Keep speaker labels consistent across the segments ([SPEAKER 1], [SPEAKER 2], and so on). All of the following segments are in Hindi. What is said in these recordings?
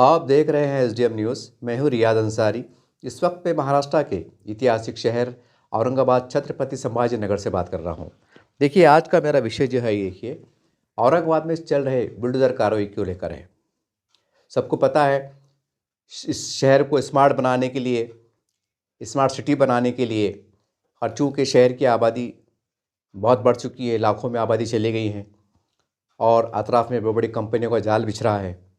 [SPEAKER 1] आप देख रहे हैं एसडीएम न्यूज़। मैं हूँ रियाज अंसारी। इस वक्त मैं महाराष्ट्र के ऐतिहासिक शहर औरंगाबाद छत्रपति संभाजी नगर से बात कर रहा हूँ। देखिए, आज का मेरा विषय जो है ये औरंगाबाद में चल रहे बुलडोजर कार्रवाई को लेकर है। सबको पता है, इस शहर को स्मार्ट बनाने के लिए, स्मार्ट सिटी बनाने के लिए, और चूँकि शहर की आबादी बहुत बढ़ चुकी है, लाखों में आबादी चली गई है और अतराफ़ में बड़ी बड़ी कंपनियों का जाल बिछ रहा है,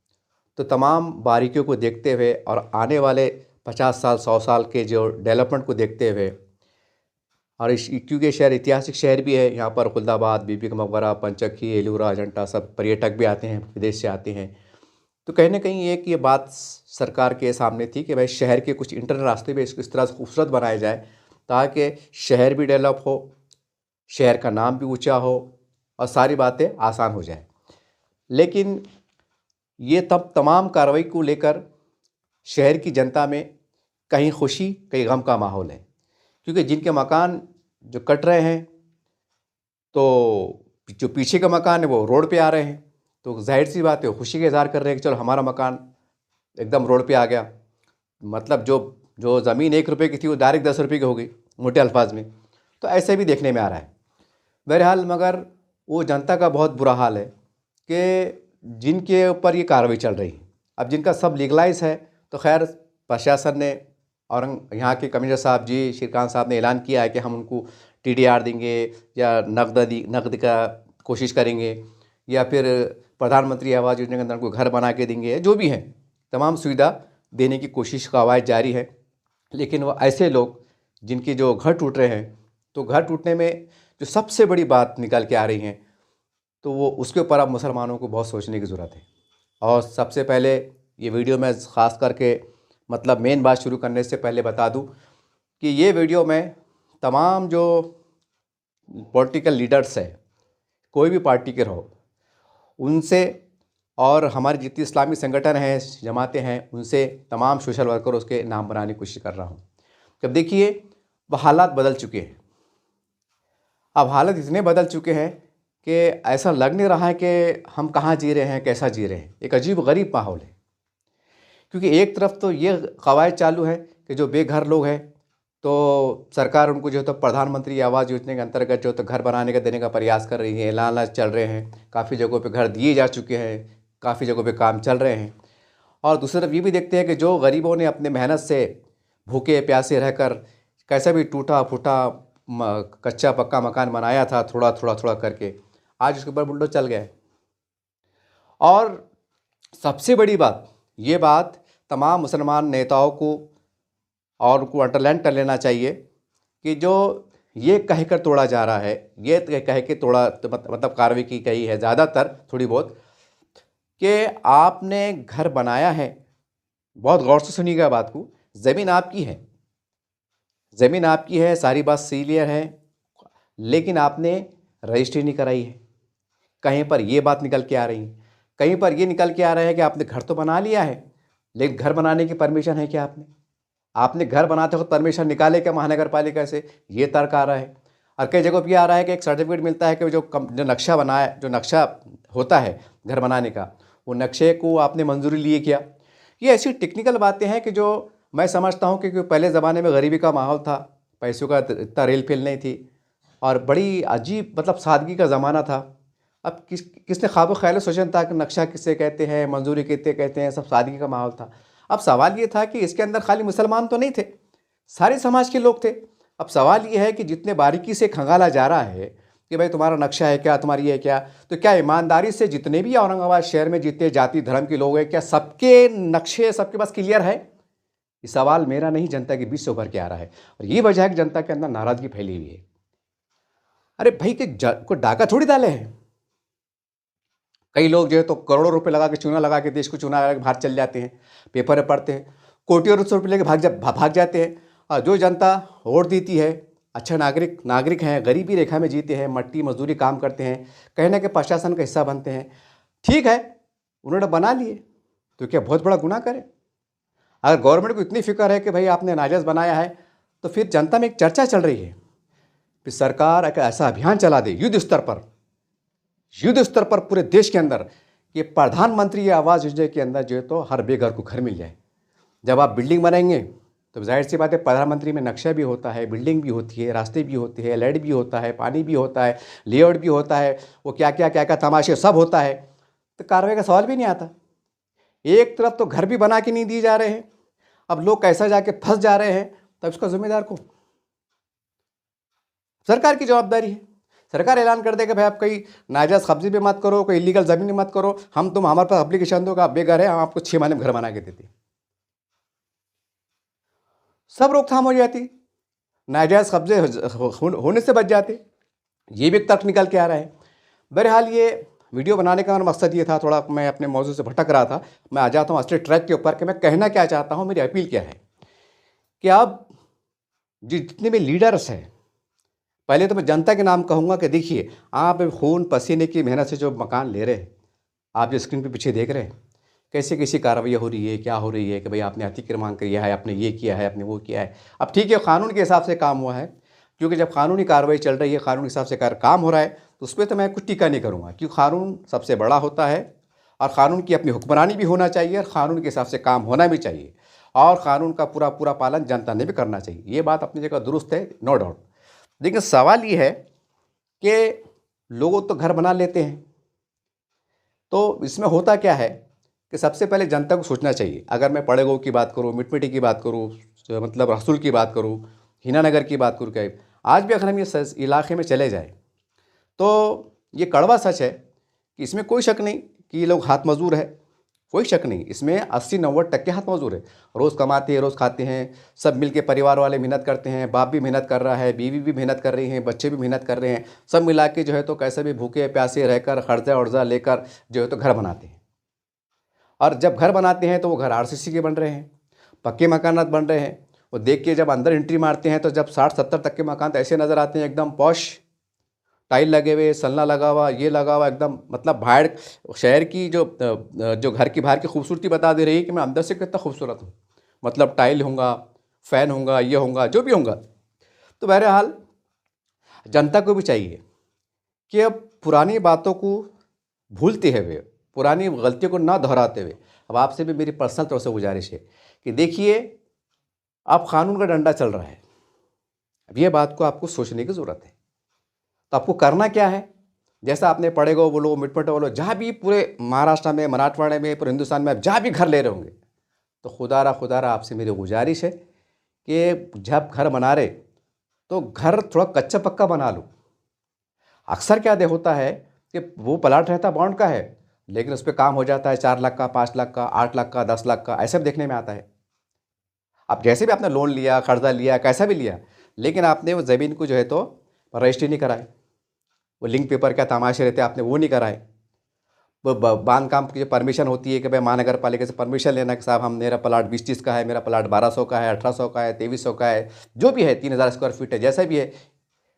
[SPEAKER 1] तो तमाम बारीकियों को देखते हुए और आने वाले 50 साल 100 साल के जो डेवलपमेंट को देखते हुए, और क्योंकि शहर ऐतिहासिक शहर भी है, यहाँ पर खुलदाबाद, बीबी का मकबरा, पंचक्की, एलूरा, अजंता सब पर्यटक भी आते हैं, विदेश से आते हैं। तो कहीं ना कहीं एक ये बात सरकार के सामने थी कि भाई शहर के कुछ इंटरनल रास्ते भी इस तरह से खूबसूरत बनाए जाए ताकि शहर भी डेवलप हो, शहर का नाम भी ऊँचा हो और सारी बातें आसान हो जाए। लेकिन ये तब तमाम कार्रवाई को लेकर शहर की जनता में कहीं खुशी कहीं गम का माहौल है, क्योंकि जिनके मकान जो कट रहे हैं, तो जो पीछे का मकान है वो रोड पे आ रहे हैं, तो जाहिर सी बात है खुशी का इज़हार कर रहे हैं कि चलो हमारा मकान एकदम रोड पे आ गया। मतलब जो जो ज़मीन 1 रुपये की थी वो डायरेक्ट 10 रुपये की हो गई, मोटे अल्फाज में। तो ऐसे भी देखने में आ रहा है। बहरहाल, मगर वो जनता का बहुत बुरा हाल है कि जिनके ऊपर ये कार्रवाई चल रही है, अब जिनका सब लीगलाइज है, तो खैर प्रशासन ने और यहाँ के कमिश्नर साहब जी, श्रीकांत साहब ने ऐलान किया है कि हम उनको टीडीआर देंगे या नकद का कोशिश करेंगे, या फिर प्रधानमंत्री आवास योजना के अंदर उनको घर बना के देंगे, जो भी हैं तमाम सुविधा देने की कोशिश का आवाज़ जारी है। लेकिन वो ऐसे लोग जिनके जो घर टूट रहे हैं, तो घर टूटने में जो सबसे बड़ी बात निकल के आ रही हैं, तो वो उसके ऊपर अब मुसलमानों को बहुत सोचने की ज़रूरत है। और सबसे पहले ये वीडियो में ख़ास करके मतलब मेन बात शुरू करने से पहले बता दूं कि ये वीडियो में तमाम जो पॉलिटिकल लीडर्स है, कोई भी पार्टी के रहो, उनसे और हमारे जितने इस्लामी संगठन हैं, जमातें हैं, उनसे तमाम सोशल वर्कर उसके नाम बनाने की कोशिश कर रहा हूँ। जब देखिए, वह हालात बदल चुके हैं। अब हालात इतने बदल चुके हैं कि ऐसा लग नहीं रहा है कि हम कहाँ जी रहे हैं, कैसा जी रहे हैं। एक अजीब गरीब माहौल है, क्योंकि एक तरफ तो ये कवायद चालू है कि जो बेघर लोग हैं, तो सरकार उनको जो है तो प्रधानमंत्री आवास योजना के अंतर्गत जो तो घर बनाने का देने का प्रयास कर रही है, ऐलान चल रहे हैं, काफ़ी जगहों पे घर दिए जा चुके हैं, काफ़ी जगहों पे काम चल रहे हैं। और दूसरी तरफ ये भी देखते हैं कि जो गरीबों ने अपने मेहनत से भूखे प्यासे रहकर कैसा भी टूटा फूटा कच्चा पक्का मकान बनाया था, थोड़ा थोड़ा थोड़ा करके, आज उसके ऊपर बुलडोज़र चल गया है। और सबसे बड़ी बात, ये बात तमाम मुसलमान नेताओं को और उनको अंडरलाइन कर लेना चाहिए कि जो ये कह कर तोड़ा जा रहा है, ये कह के तोड़ा तो मतलब कार्रवाई की गई है ज़्यादातर थोड़ी बहुत, कि आपने घर बनाया है, बहुत गौर से सुनिएगा बात को, ज़मीन आपकी है, ज़मीन आपकी है, सारी बात क्लियर है, लेकिन आपने रजिस्ट्री नहीं कराई है। कहीं पर ये बात निकल के आ रही है, कहीं पर ये निकल के आ रहा है कि आपने घर तो बना लिया है, लेकिन घर बनाने की परमिशन है क्या आपने घर बनाते वक्त परमिशन निकाले क्या महानगर पालिका से, ये तर्क आ रहा है। और कई जगहों पर ये आ रहा है कि एक सर्टिफिकेट मिलता है कि जो नक्शा बनाया, जो नक्शा होता है घर बनाने का, वो नक्शे को आपने मंजूरी लिए क्या। ये ऐसी टेक्निकल बातें हैं कि जो मैं समझता हूँ कि पहले ज़माने में गरीबी का माहौल था, पैसों का इतना रेल फेल नहीं थी, और बड़ी अजीब मतलब सादगी का ज़माना था। अब किसने ख्वाब ख्याल सोचा था कि नक्शा किससे कहते हैं, मंजूरी किससे कहते हैं, सब सादगी का माहौल था। अब सवाल ये था कि इसके अंदर खाली मुसलमान तो नहीं थे, सारे समाज के लोग थे। अब सवाल ये है कि जितने बारीकी से खंगाला जा रहा है कि भाई तुम्हारा नक्शा है क्या, तुम्हारी है क्या, तो क्या ईमानदारी से जितने भी औरंगाबाद शहर में जितने जाति धर्म के लोग हैं, क्या सबके नक्शे सबके पास क्लियर है? ये सवाल मेरा नहीं, जनता के बीच से उभर के आ रहा है, और ये वजह है कि जनता के अंदर नाराजगी फैली हुई है। अरे भाई, को डाका थोड़ी डाले हैं। कई लोग जो है तो करोड़ों रुपए लगा के, चूना लगा के, देश को चूना लगा के बाहर चल जाते हैं, पेपर में पढ़ते हैं, कोटियों रुपये लेके भाग जाते हैं। और जो जनता वोट देती है, अच्छा नागरिक हैं, गरीबी रेखा में जीते हैं, मट्टी मजदूरी काम करते हैं, कहीं ना कहीं प्रशासन का हिस्सा बनते हैं, ठीक है, उन्होंने बना लिए, तो क्या बहुत बड़ा गुनाह करें? अगर गवर्नमेंट को इतनी फिक्र है कि भाई आपने नाजायज़ बनाया है, तो फिर जनता में एक चर्चा चल रही है, फिर सरकार एक ऐसा अभियान चला दे युद्ध स्तर पर पूरे देश के अंदर कि प्रधानमंत्री आवास योजना के अंदर जो है तो हर बेघर को घर मिल जाए। जब आप बिल्डिंग बनाएंगे तो जाहिर सी बात है, प्रधानमंत्री में नक्शा भी होता है, बिल्डिंग भी होती है, रास्ते भी होते हैं, लाइट भी होता है, पानी भी होता है, लेआउट भी होता है, वो क्या क्या क्या क्या तमाशे सब होता है। तो कार्रवाई का सवाल भी नहीं आता। एक तरफ तो घर भी बना के नहीं दिए जा रहे हैं, अब लोग कैसा जाके फंस जा रहे हैं, तब इसका जिम्मेदार कौन? सरकार की जवाबदारी है। सरकार ऐलान कर दे कि भाई आप कोई नाजायज़ कब्जे भी मत करो, कोई इलीगल ज़मीन मत करो, हमारे पास एप्लीकेशन दो, आप बेघर है, हम आपको 6 महीने में घर बना के देते, सब रोकथाम हो जाती, नाजायज़ कब्जे होने से बच जाते। ये भी एक तर्क निकल के आ रहा है। बहरहाल ये वीडियो बनाने का मेरा मकसद ये था, थोड़ा मैं अपने मौजू से भटक रहा था, मैं आ जाता हूँ असली ट्रैक के ऊपर कि मैं कहना क्या चाहता हूँ, मेरी अपील क्या है कि आप जितने भी लीडर्स हैं, पहले तो मैं जनता के नाम कहूँगा कि देखिए, आप खून पसीने की मेहनत से जो मकान ले रहे हैं, आप जो स्क्रीन पे पीछे देख रहे हैं, कैसे कैसी कार्रवाई हो रही है, क्या हो रही है कि भाई आपने अतिक्रमण किया है, आपने ये किया है, आपने वो किया है। अब ठीक है, कानून के हिसाब से काम हुआ है, क्योंकि जब कानूनी कार्रवाई चल रही है, कानून के हिसाब से काम हो रहा है, तो उस पर तो मैं कुछ टीका नहीं करूँगा, क्योंकि कानून सबसे बड़ा होता है और क़ानून की अपनी हुक्मरानी भी होना चाहिए और क़ानून के हिसाब से काम होना भी चाहिए और क़ानून का पूरा पूरा पालन जनता ने भी करना चाहिए। ये बात अपनी जगह दुरुस्त है, नो डाउट। लेकिन सवाल ये है कि लोग तो घर बना लेते हैं, तो इसमें होता क्या है कि सबसे पहले जनता को सोचना चाहिए। अगर मैं पड़ेगों की बात करूँ, मिटमिटी की बात करूँ, मतलब रसूल की बात करूँ, हीनानगर की बात करूँ, क्या आज भी अगर हम ये इलाके में चले जाए तो ये कड़वा सच है कि इसमें कोई शक नहीं कि ये लोग हाथ मजदूर है, कोई शक नहीं, इसमें 80-90% हाथ मजदूर है। रोज़ कमाते हैं, रोज़ खाते हैं, सब मिल के परिवार वाले मेहनत करते हैं, बाप भी मेहनत कर रहा है, बीवी भी मेहनत कर रही हैं, बच्चे भी मेहनत कर रहे हैं, सब मिला के जो है तो कैसे भी भूखे प्यासे रहकर कर्जा वर्जा लेकर जो है तो घर बनाते हैं। और जब घर बनाते हैं तो वो घर आरसीसी के बन रहे हैं, पक्के मकानात बन रहे हैं। वो देख के जब अंदर एंट्री मारते हैं तो जब 60-70 तक के मकान तो ऐसे नज़र आते हैं, एकदम पॉश, टाइल लगे हुए, सल्ला लगा हुआ, ये लगा हुआ, एकदम मतलब बाहर शहर की जो घर की बाहर की खूबसूरती बता दे रही है कि मैं अंदर से कितना खूबसूरत हूँ। मतलब टाइल होगा, फ़ैन होगा, ये होगा, जो भी होगा। तो बहरहाल जनता को भी चाहिए कि अब पुरानी बातों को भूलते हुए, पुरानी गलतियों को ना दोहराते हुए, अब आपसे भी मेरी पर्सनल तौर से गुजारिश है कि देखिए, अब कानून का डंडा चल रहा है, अब ये बात को आपको सोचने की ज़रूरत है। तो आपको करना क्या है, जैसा आपने पड़ेगा बोलो, मिटमट बोलो, जहाँ भी पूरे महाराष्ट्र में, मराठवाड़े में, पूरे हिंदुस्तान में आप जहाँ भी घर ले रहे होंगे, तो खुदारा आपसे मेरी गुजारिश है कि जब घर बना रहे तो घर थोड़ा कच्चा पक्का बना लो। अक्सर क्या दे होता है कि वो प्लाट रहता बॉन्ड का है, लेकिन उस पर काम हो जाता है 4 लाख का, 5 लाख का, 8 लाख का, 10 लाख का, ऐसे भी देखने में आता है। अब जैसे भी आपने लोन लिया, कर्जा लिया, कैसा भी लिया, लेकिन आपने वो ज़मीन को जो है तो रजिस्ट्री नहीं कराए, वो लिंक पेपर क्या तमाशे रहते हैं, आपने वो नहीं कराए। वो बांध काम की जो परमिशन होती है कि भाई महानगर पालिका से परमिशन लेना कि साहब हम मेरा प्लाट 20-30 का है, मेरा प्लाट 1200 का है, 1800 का है, 2300 का है, जो भी है, 3000 स्क्वायर फीट है, जैसा भी है,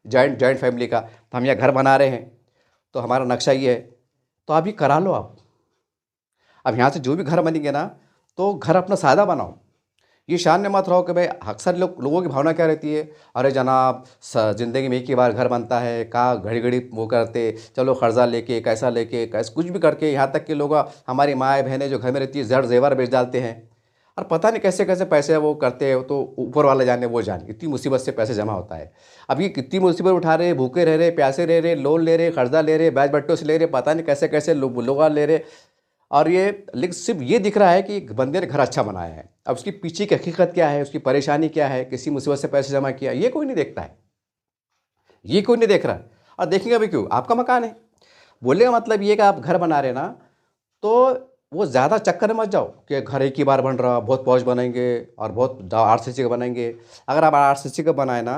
[SPEAKER 1] जॉइंट फैमिली का, तो हम यहाँ घर बना रहे हैं, तो हमारा नक्शा ये है, तो आप ये करा लो। आप अब यहाँ से जो भी घर बनेंगे ना, तो घर अपना सादा बनाओ। ये शान में मत रहो कि भाई अक्सर लोगों की भावना क्या रहती है, अरे जनाब ज़िंदगी में एक ही बार घर बनता है, कहाँ घड़ी घड़ी वो करते, चलो कर्जा लेके कैसा कुछ भी करके, यहाँ तक कि लोग, हमारी माएँ बहनें जो घर में रहती है, जड़ जेवर बेच डालते हैं और पता नहीं कैसे कैसे पैसे वो करते हैं, तो ऊपर वाला जाने वो जाने, इतनी मुसीबत से पैसे जमा होता है। अब ये कितनी मुसीबत उठा रहे, भूखे रह रहे, प्यासे रह रहे, लोन ले रहे, कर्जा ले रहे, ब्याज बट्टों से ले रहे, पता नहीं कैसे कैसे लोग ले रहे, और ये लेकिन सिर्फ ये दिख रहा है कि बंदे ने घर अच्छा बनाया है। अब उसकी पीछे की हकीकत क्या है, उसकी परेशानी क्या है, किसी मुसीबत से पैसे जमा किया, ये कोई नहीं देखता है, ये कोई नहीं देख रहा। और देखेंगे भी क्यों, आपका मकान है। बोलने का मतलब ये कि आप घर बना रहे ना, तो वो ज़्यादा चक्कर में मत जाओ कि घर एक ही बार बन रहा, बहुत पौष बनेंगे और बहुत आरसीसी का बनाएंगे। अगर आप आरसीसी का बनाए ना,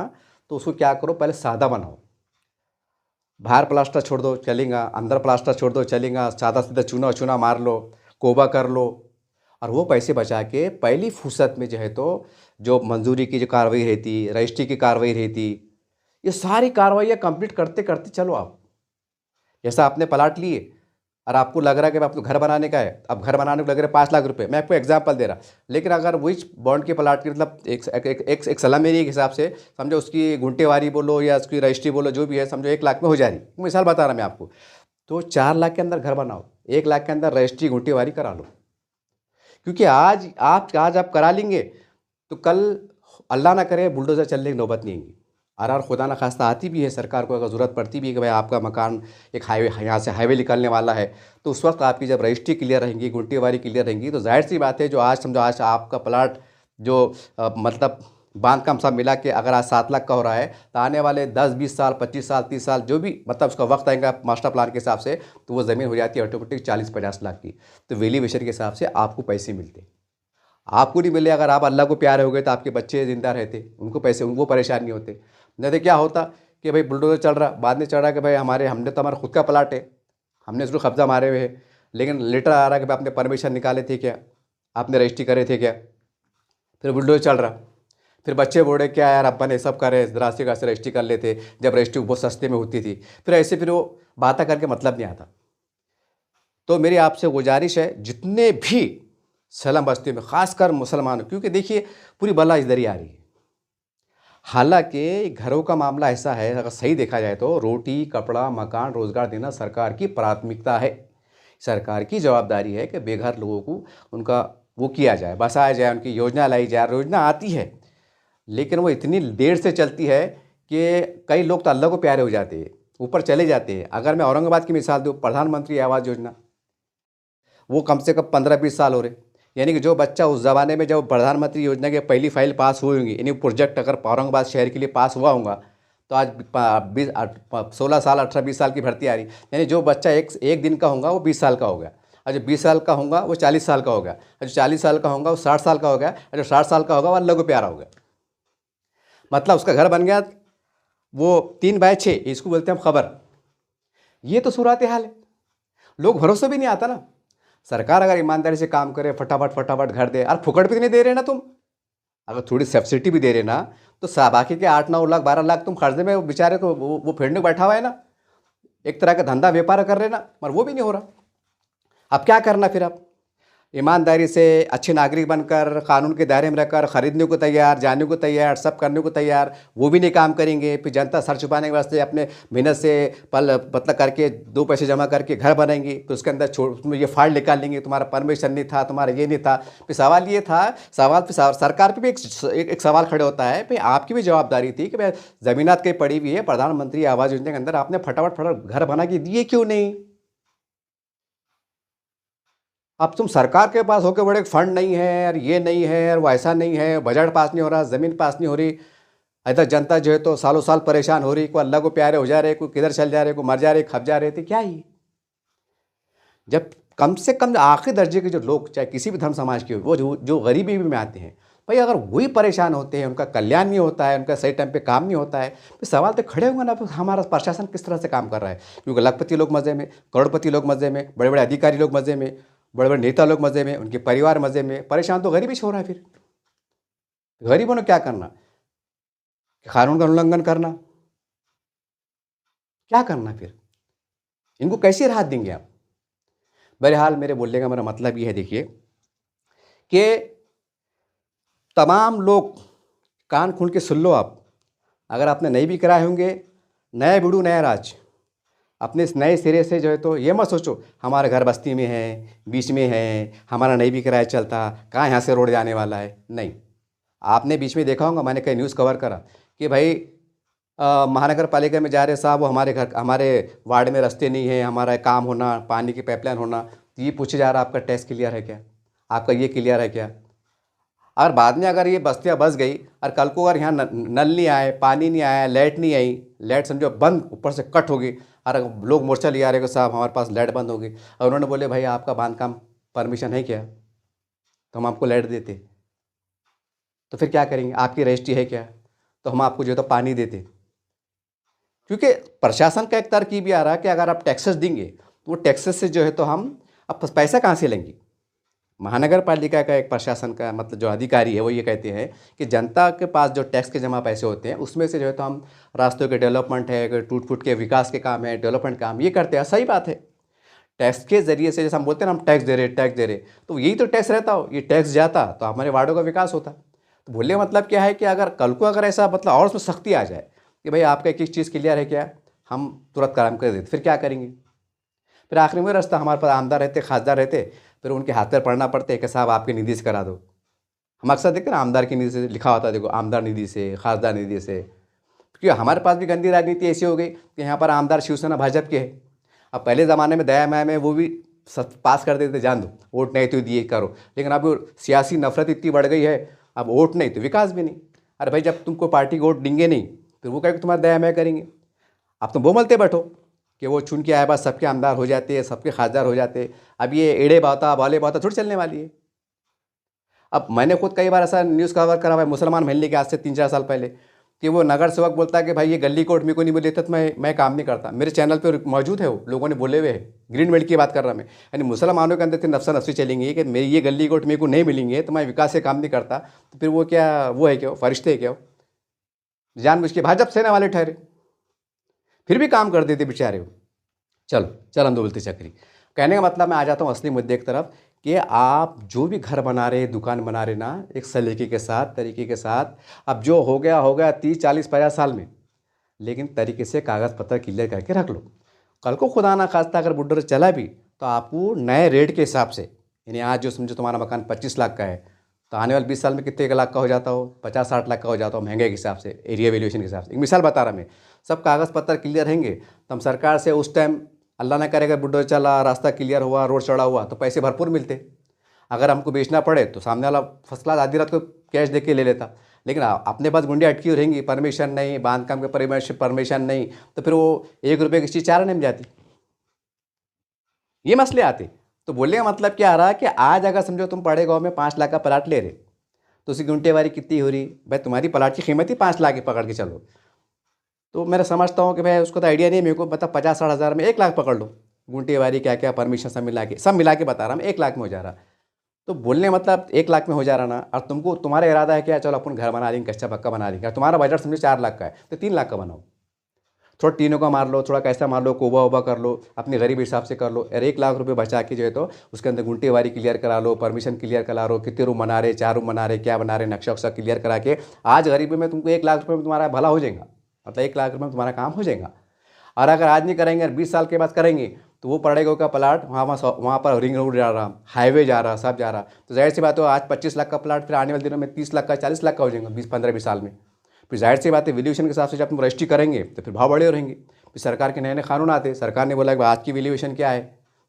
[SPEAKER 1] तो उसको क्या करो, पहले सादा बनाओ। बाहर प्लास्टर छोड़ दो चलेगा, अंदर प्लास्टर छोड़ दो चलेगा, सादा सीधा चूना मार लो, कोबा कर लो, और वो पैसे बचा के पहली फुर्सत में जो है तो जो मंजूरी की जो कार्रवाई रहती, रजिस्ट्री की कार्रवाई रहती, ये सारी कार्रवाइयाँ कंप्लीट करते करते चलो। आप जैसा आपने प्लाट लिए और आपको लग रहा है कि आपको घर बनाने का है, अब घर बनाने को लग रहा है 5 लाख रुपए, मैं आपको एग्जांपल दे रहा, लेकिन अगर वही बॉन्ड के प्लाट की मतलब एक सलाह मेरी के हिसाब से समझो, उसकी गुंटेवारी बोलो या उसकी रजिस्ट्री बोलो, जो भी है, समझो 1 लाख में हो जा रही, मिसाल बता रहा मैं आपको, तो 4 लाख के अंदर घर बनाओ, 1 लाख के अंदर रजिस्ट्री घुंटीवारी करा लो, क्योंकि आज आप करा लेंगे तो कल अल्लाह ना करे बुलडोज़र चलने की नौबत नहीं आएगी। और खुदा ना खास्ता आती भी है सरकार को, अगर ज़रूरत पड़ती भी है कि भाई आपका मकान एक हाईवे यहाँ से हाईवे निकलने वाला है, तो उस वक्त आपकी जब रजिस्ट्री क्लियर रहेंगी, गुंटीवारी क्लियर रहेंगी, तो जाहिर सी बात है जो आज समझो आज आपका प्लाट जो मतलब बांध काम सब मिला के अगर आज 7 लाख का हो रहा है, तो आने वाले 10-20 साल 25 साल 30 साल जो भी मतलब उसका वक्त आएगा मास्टर प्लान के हिसाब से, तो वो ज़मीन हो जाती है ऑटोमेटिक 40-50 लाख की। तो वैल्यूएशन के हिसाब से आपको पैसे मिलते, आपको नहीं मिले। अगर आप अल्लाह को प्यारे हो गए तो आपके बच्चे ज़िंदा रहते, उनको पैसे, उनको परेशान नहीं होते। नहीं तो क्या होता कि भाई बुलडोज़र चल रहा, बाद में चल रहा कि भाई हमने तो हमारा खुद का प्लाट है, हमने उसको कब्जा मारे हुए है, लेकिन लेटर आ रहा कि भाई आपने परमिशन निकाले थे क्या, आपने रजिस्ट्री करे थे क्या, फिर बुलडोज़र चल रहा। फिर बच्चे बोले क्या यार अब्बा ने सब करे, रास्ते का से रजिस्ट्री कर लेते, जब रजिस्ट्री बहुत सस्ते में होती थी। फिर ऐसे फिर वो बातें करके मतलब नहीं आता। तो मेरी आपसे गुजारिश है, जितने भी सलम बस्ती में ख़ासकर मुसलमान, क्योंकि देखिए पूरी बला इधर ही आ रही है। हालांकि घरों का मामला ऐसा है, अगर सही देखा जाए तो रोटी कपड़ा मकान रोज़गार देना सरकार की प्राथमिकता है। सरकार की जवाबदारी है कि बेघर लोगों को उनका वो किया जाए, बसाया जाए, उनकी योजना लाई जाए। योजना आती है लेकिन वो इतनी देर से चलती है कि कई लोग तो अल्लाह को प्यारे हो जाते हैं, ऊपर चले जाते हैं। अगर मैं औरंगाबाद की मिसाल दूँ, प्रधानमंत्री आवास योजना वो कम से कम 15-20 साल हो रहे, यानी कि जो बच्चा उस ज़माने में जब प्रधानमंत्री योजना की पहली फाइल पास हुई होंगी, यानी प्रोजेक्ट अगर औरंगाबाद शहर के लिए पास हुआ होगा, तो आज 16 साल 18-20 साल की भर्ती आ रही। यानी जो बच्चा एक दिन का होगा वो 20 साल का हो गया, और जो 20 साल का होगा वो 40 साल का हो गया, और जो 40 साल का होगा वो 60 साल का हो गया, और जो 60 साल का होगा वो अल्लाह को प्यारा हो गया। मतलब उसका घर बन गया वो 3/6, इसको बोलते हैं हम खबर। ये तो सूरत हाल है, लोग भरोसा भी नहीं आता ना। सरकार अगर ईमानदारी से काम करे, फटाफट घर दे, और फुकट भी नहीं दे रहे ना तुम, अगर थोड़ी सब्सिडी भी दे रहे ना, तो बाकी के 8-9 लाख 12 लाख तुम कर्जे में बेचारे को वो फेड़ने को बैठा हुआ है ना, एक तरह का धंधा व्यापार कर रहे ना, मगर वो भी नहीं हो रहा। अब क्या करना फिर? आप ईमानदारी से अच्छे नागरिक बनकर कानून के दायरे में रहकर ख़रीदने को तैयार, जाने को तैयार, सब करने को तैयार, वो भी नहीं काम करेंगे। फिर जनता सर छुपाने के वास्ते अपने मेहनत से मतलब करके 2 पैसे जमा करके घर बनाएंगे, तो उसके अंदर तुम्हें ये फाइल निकाल लेंगे, तुम्हारा परमिशन नहीं था, तुम्हारा ये नहीं था। फिर सवाल ये था, सरकार पर भी एक सवाल खड़े होता है, भाई आपकी भी जवाबदारी थी कि भाई ज़मीनात कहीं पड़ी हुई है, प्रधानमंत्री आवास योजना के अंदर आपने फटाफट घर बना के दिए क्यों नहीं? अब तुम सरकार के पास होकर बड़े फंड नहीं है और ये नहीं है और वो ऐसा नहीं है, बजट पास नहीं हो रहा, ज़मीन पास नहीं हो रही, इधर जनता जो है तो सालों साल परेशान हो रही, कोई अल्लाह को प्यारे हो जा रहे, कोई किधर चल जा रहे, कोई मर जा रहे, खप जा रहे थे। क्या ही जब कम से कम आखिरी दर्जे के जो लोग चाहे किसी भी धर्म समाज के हो, वो जो गरीबी में आते हैं, भाई अगर वही परेशान होते हैं, उनका कल्याण नहीं होता है, उनका सही टाइम पे काम नहीं होता है, तो सवाल तो खड़े होंगे ना, हमारा प्रशासन किस तरह से काम कर रहा है। क्योंकि लखपति लोग मज़े में, करोड़पति लोग मज़े में, बड़े बड़े अधिकारी लोग मज़े में, बड़े बड़े नेता लोग मज़े में, उनके परिवार मज़े में, परेशान तो गरीबी से हो रहा है। फिर गरीबों ने क्या करना? कानून का उल्लंघन करना, क्या करना? फिर इनको कैसे राहत देंगे आप? बहरहाल मेरे बोलने का मेरा मतलब ये है, देखिए कि तमाम लोग कान खोल के सुन लो आप। अगर आपने नहीं भी कराए होंगे, नया बिड़ू नया राज, अपने इस नए सिरे से जो है तो ये मत सोचो हमारे घर बस्ती में है, बीच में है, हमारा नहीं भी किराया चलता, कहाँ यहाँ से रोड जाने वाला है। नहीं, आपने बीच में देखा होगा, मैंने कई न्यूज़ कवर करा कि भाई महानगर पालिका में जा रहे साहब, वो हमारे वार्ड में रास्ते नहीं है, हमारा काम होना, पानी की पाइपलाइन होना, तो ये पूछे जा रहा आपका टैक्स क्लियर है क्या, आपका ये क्लियर है क्या? और बाद में अगर ये बस्तियाँ बस गई और कल को अगर यहाँ नल नहीं आए, पानी नहीं आया, लाइट नहीं आई, लाइट समझो बंद, ऊपर से कट होगी, और लोग मोर्चा ले आ रहे कि साहब हमारे पास लाइट बंद होगी, और उन्होंने बोले भाई आपका बांधकाम परमिशन है क्या, तो हम आपको लाइट देते। तो फिर क्या करेंगे? आपकी रजिस्ट्री है क्या, तो हम आपको जो है तो पानी देते। क्योंकि प्रशासन का एक तरकीब ये आ रहा है कि अगर आप टैक्सेस देंगे तो वो टैक्सेस से जो है तो हम अब पैसा कहाँ से लेंगे? महानगर पालिका का एक प्रशासन का मतलब जो अधिकारी है वो ये कहते हैं कि जनता के पास जो टैक्स के जमा पैसे होते हैं उसमें से जो है तो हम रास्तों के डेवलपमेंट है, टूट फूट के विकास के काम है, डेवलपमेंट काम ये करते हैं। सही बात है, टैक्स के ज़रिए से जैसे हम बोलते हैं ना, हम टैक्स दे रहे, तो यही तो टैक्स रहता हो, ये टैक्स जाता तो हमारे वार्डों का विकास होता। तो बोलने का मतलब क्या है कि अगर कल को अगर ऐसा मतलब और उसमें सख्ती आ जाए कि भाई आपका एक चीज़ क्लियर है क्या, हम तुरंत काम कर देते, फिर क्या करेंगे? फिर आखिर में रास्ता हमारे पास आमदार रहते, खासदार रहते, फिर उनके हाथ पर पढ़ना पड़ते कि साहब आपकी निधि से करा दो। हम अक्सर देखते ना आमदार की निधि से लिखा होता है, देखो आमदार निधि से, खासदार निधि से। क्योंकि हमारे पास भी गंदी राजनीति ऐसी हो गई कि यहाँ पर आमदार शिवसेना भाजपा के है। अब पहले ज़माने में दया माया में वो भी पास कर देते, जान दो वोट नहीं तो दिए करो, लेकिन अब सियासी नफरत इतनी बढ़ गई है, अब वोट नहीं तो विकास भी नहीं। अरे भाई जब तुमको पार्टी को वोट देंगे नहीं फिर वो कहें तुम्हारा दया माया करेंगे। अब तुम बोलते बैठो कि वो चुन के आए बाद सबके आमदार हो जाते हैं, सबके खासदार हो जाते। अब ये एड़े बाता बाले बाता थोड़ी चलने वाली है। अब मैंने खुद कई बार ऐसा न्यूज़ कवर करा हुआ है मुसलमान महल्ले के, आज से 3-4 साल पहले, कि वो नगर सेवक बोलता है कि भाई ये गली कोर्ट मेरे को नहीं मिले तो मैं काम नहीं करता। मेरे चैनल पे मौजूद है, वो लोगों ने बोले हुए हैं, ग्रीन बेल्ट की बात कर रहा मैं। यानी मुसलमानों के अंदर इतनी नफसा नफसी चलेंगी कि मेरी ये गली कोर्ट मेरे को नहीं मिलेंगे तो मैं विकास से काम नहीं करता। तो फिर वो क्या, वो है क्या, फरिश्ते है क्या? वो जानबूझ के भाजपा सेना वाले ठहरे, फिर भी काम कर देते बेचारे वो। चलो चल हम दो बोलते चक्री। कहने का मतलब मैं आ जाता हूँ असली मुद्दे की तरफ कि आप जो भी घर बना रहे, दुकान बना रहे ना, एक सलीके के साथ, तरीके के साथ, अब जो हो गया 30-40-50 साल में, लेकिन तरीके से कागज़ पत्र क्लियर करके रख लो। कल को खुदा ना खास्ता अगर बुल्डोजर चला भी तो आपको नए रेट के हिसाब से, यानी आज जो समझो तुम्हारा मकान 25 लाख का है तो आने वाले 20 साल में कितने लाख का हो जाता हो, 50-60 लाख का हो जाता हो, महंगे के हिसाब से, एरिया वैल्यूएशन के हिसाब से। एक मिसाल बता रहा मैं, सब कागज़ पत्र क्लियर रहेंगे तो हम सरकार से उस टाइम, अल्लाह ना करेगा बुल्डोजर चला, रास्ता क्लियर हुआ, रोड चढ़ा हुआ तो पैसे भरपूर मिलते। अगर हमको बेचना पड़े तो सामने वाला फर्स्ट क्लास आधी रात को कैश दे के ले लेता। लेकिन अपने पास गुंडे अटकी हुई रहेंगी, परमिशन नहीं, बांधकाम के परमिशन नहीं, तो फिर वो 1 रुपये की चीज़ 4 आने में जाती। ये मसले आते। तो बोलने का मतलब क्या आ रहा है कि आज अगर समझो तुम बड़े गाँव में 5 लाख का प्लाट ले रहे तो उसकी गुंटेवारी कितनी हो रही भाई, तुम्हारी प्लाट की कीमत ही 5 लाख की पकड़ के चलो। तो मैं समझता हूँ कि भाई उसको तो आइडिया नहीं है मेरे को, बता 50-60 हज़ार में 1 लाख पकड़ लो, गुंटेवारी क्या क्या परमिशन सब मिला के बता रहा मैं, 1 लाख में हो जा रहा। तो बोलने मतलब 1 लाख में हो जा रहा ना, और तुमको तुम्हारा इरादा है क्या, चलो अपन घर बना लेंगे, कच्चा पक्का बना लेंगे, तुम्हारा बजट समझो 4 लाख का है तो 3 लाख का बनाओ। थोड़ा टीनों का मार लो, थोड़ा कैसा मार लो, कोबा वोबा कर लो, अपने गरीब हिसाब से कर लो। और 1 लाख रुपए बचा के जो है तो उसके अंदर गुंटेवारी क्लियर करा लो, परमिशन क्लियर करा लो, कितने रूम बना रहे, 4 रूम बना रहे, क्या बना रहे, नक्शा वक्शा क्लियर करा के आज गरीबी में तुमको 1 लाख रुपये में तुम्हारा भला हो जाएगा। मतलब 1 लाख रुपये में तुम्हारा काम हो जाएगा। और अगर आज नहीं करेंगे और 20 साल के बाद करेंगे तो वो पड़ेगा का प्लाट वहाँ पर रिंग रोड जा रहा, हाईवे जा रहा, सब जा रहा। तो जाहिर सी बात है आज 25 लाख का प्लाट फिर आने वाले दिनों में 30 लाख का, 40 लाख का हो जाएगा 15-20 साल में। फिर जाहिर सी बात है वैल्यूएशन के हिसाब से जब तुम रजिस्ट्री करेंगे तो फिर भाव बढ़े रहेंगे। फिर सरकार के नए नए कानून आते, सरकार ने बोला कि आज की वैल्यूएशन क्या है,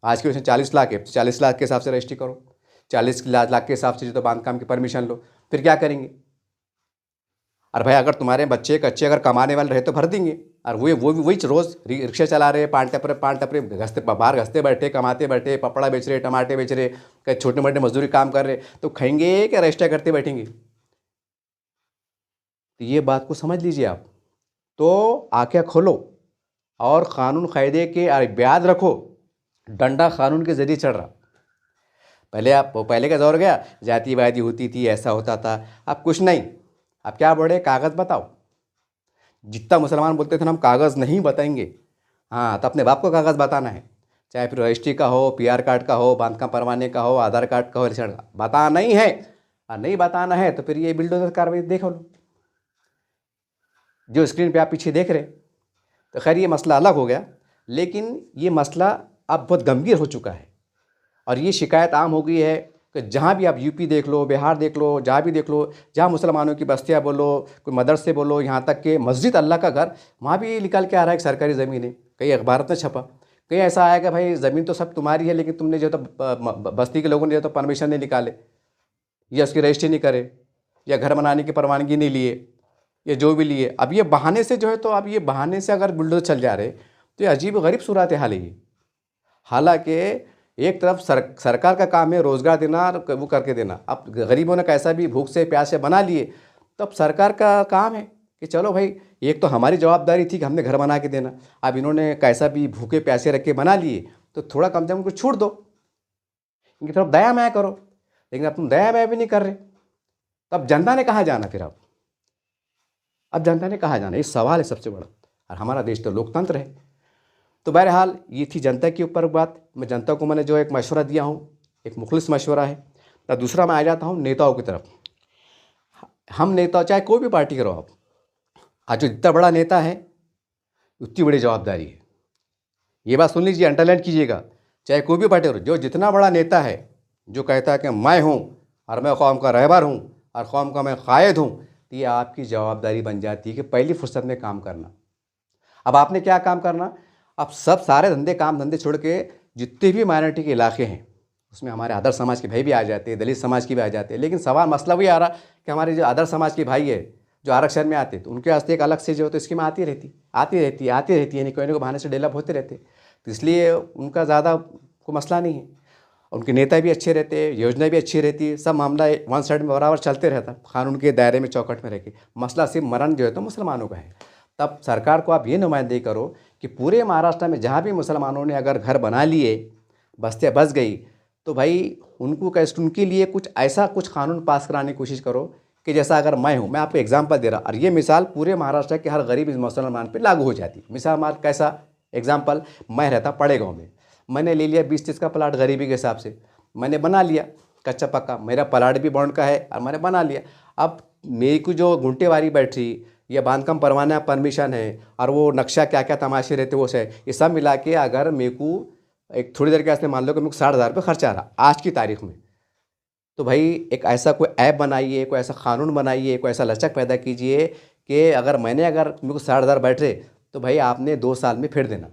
[SPEAKER 1] आज की वैल्यूएशन 40 लाख है तो 40 लाख के हिसाब से रजिस्ट्री करो, 40 लाख के हिसाब से जो तो बांधकाम की परमिशन लो। फिर क्या करेंगे? और भाई अगर तुम्हारे बच्चे कच्चे अगर कमाने वाले रहे तो भर देंगे, और वही रोज़ रिक्शा चला रहे, पान टपरे घसते बाहर घसते बैठे, कमाते बैठे, पपड़ा बेच रहे, टमाटे बेच रहे, कहीं छोटे मोटे मजदूरी काम कर रहे, तो खाएंगे क्या रजिस्टर करते बैठेंगे? तो ये बात को समझ लीजिए आप। तो आंखें खोलो और क़ानून कायदे के याद रखो, डंडा कानून के ज़रिए चढ़ रहा। पहले का दौर गया, जातिवादी होती थी, ऐसा होता था, अब कुछ नहीं। अब क्या बोले, कागज़ बताओ। जितना मुसलमान बोलते थे ना हम कागज़ नहीं बताएंगे, हाँ तो अपने बाप को कागज़ बताना है, चाहे फिर रजिस्ट्री का हो, PR कार्ड का हो, बांधकाम परवाने का हो, आधार कार्ड का हो, रेशन का, बताना नहीं है। और नहीं बताना है तो फिर ये बिल्डोजर कार्रवाई देख लो जो स्क्रीन पे आप पीछे देख रहे। तो खैर ये मसला अलग हो गया, लेकिन ये मसला अब बहुत गंभीर हो चुका है और ये शिकायत आम हो गई है कि जहाँ भी आप यूपी देख लो, बिहार देख लो, जहाँ भी देख लो, जहाँ मुसलमानों की बस्तियाँ बोलो, कोई मदरसे बोलो, यहाँ तक कि मस्जिद अल्लाह का घर, वहाँ भी निकल के आ रहा है कि सरकारी ज़मीन है। कई अखबार में छपा, कहीं ऐसा आया कि भाई ज़मीन तो सब तुम्हारी है लेकिन तुमने जो तो बस्ती के लोगों ने जो तो परमिशन नहीं निकाले, या उसकी रजिस्ट्री नहीं करे, या घर बनाने की परवानगी नहीं लिए, या जो भी लिए। अब ये बहाने से जो है तो अब ये बहाने से अगर बुलडोजर चल जा रहे तो ये अजीब गरीब सूरत हाल है ये। हालांकि एक तरफ सरकार का काम है रोज़गार देना और वो करके देना। अब गरीबों ने कैसा भी भूख से प्यास से बना लिए, तो अब सरकार का काम है कि चलो भाई, एक तो हमारी जवाबदारी थी कि हमने घर बना के देना, अब इन्होंने कैसा भी भूखे प्यासे रख के बना लिए तो थोड़ा कम से कम कुछ छूट दो, इनकी तरफ दया माया करो। लेकिन अब तुम दया माया भी नहीं कर रहे, तो अब जनता ने कहाँ जाना? फिर अब जनता ने कहाँ जाना, ये सवाल है सबसे बड़ा। और हमारा देश तो लोकतंत्र है। तो बहरहाल ये थी जनता के ऊपर बात। मैं जनता को मैंने जो एक मशवरा दिया हूँ, एक मुखलिस मशवरा है। तो दूसरा मैं आ जाता हूँ नेताओं की तरफ। हम नेता, चाहे कोई भी पार्टी करो आप, आज जो जितना बड़ा नेता है उतनी बड़ी जवाबदारी है। ये बात सुन लीजिए, अंडरलाइन कीजिएगा। चाहे कोई भी पार्टी हो, जो जितना बड़ा नेता है, जो कहता है कि मैं हूँ और मैं कौम का रहबर हूँ और कौम का मैं कायद हूँ, तो ये आपकी जवाबदारी बन जाती है कि पहली फुर्सत में काम करना। अब आपने क्या काम करना, अब सब सारे धंधे काम धंधे छोड़ के जितने भी माइनॉरिटी के इलाके हैं उसमें हमारे अदर समाज के भाई भी आ जाते हैं, दलित समाज के भी आ जाते हैं, लेकिन सवाल मसला वही आ रहा कि हमारे जो अदर समाज के भाई है जो आरक्षण में आते, तो उनके वास्ते एक अलग से जो तो स्कीम आती रहती है, यानी कोई ना कोई बहाने से डेवलप होते रहते, तो इसलिए उनका ज़्यादा कोई मसला नहीं है। उनके नेता भी अच्छे रहते हैं, योजना भी अच्छी रहती है, सब मामला वन साइड में बराबर चलते रहता, कानून के दायरे में चौकट में रह के। मसला सिर्फ मरण जो है तो मुसलमानों का है। तब सरकार को आप ये नुमाइंदगी करो कि पूरे महाराष्ट्र में जहाँ भी मुसलमानों ने अगर घर बना लिए, बस्तियाँ बस गई, तो भाई उनको कैसे, उनके लिए कुछ ऐसा कुछ कानून पास कराने की कोशिश करो कि जैसा अगर मैं हूँ, मैं आपको एग्जांपल दे रहा, और ये मिसाल पूरे महाराष्ट्र के हर गरीब मुसलमान पे लागू हो जाती। मिसाल मार कैसा एग्जांपल, मैं रहता पड़े गाँव में, मैंने ले लिया 20-30 का प्लाट गरीबी के हिसाब से, मैंने बना लिया कच्चा पक्का, मेरा प्लाट भी बॉन्ड का है और मैंने बना लिया। अब मेरी को जो घुंटेवारी बैठी या बांधकाम परवाना परमिशन है और वो नक्शा क्या क्या तमाशे रहते वो से, ये सब मिला के अगर मेरे को एक थोड़ी देर के वास्ते मान लो कि मेरे को 60,000 रुपये खर्चा आ रहा आज की तारीख में, तो भाई एक ऐसा कोई ऐप बनाइए, कोई ऐसा कानून बनाइए, कोई ऐसा लचक पैदा कीजिए कि अगर मेरे को 60,000 बैठ रहे तो भाई आपने 2 साल में फेर देना।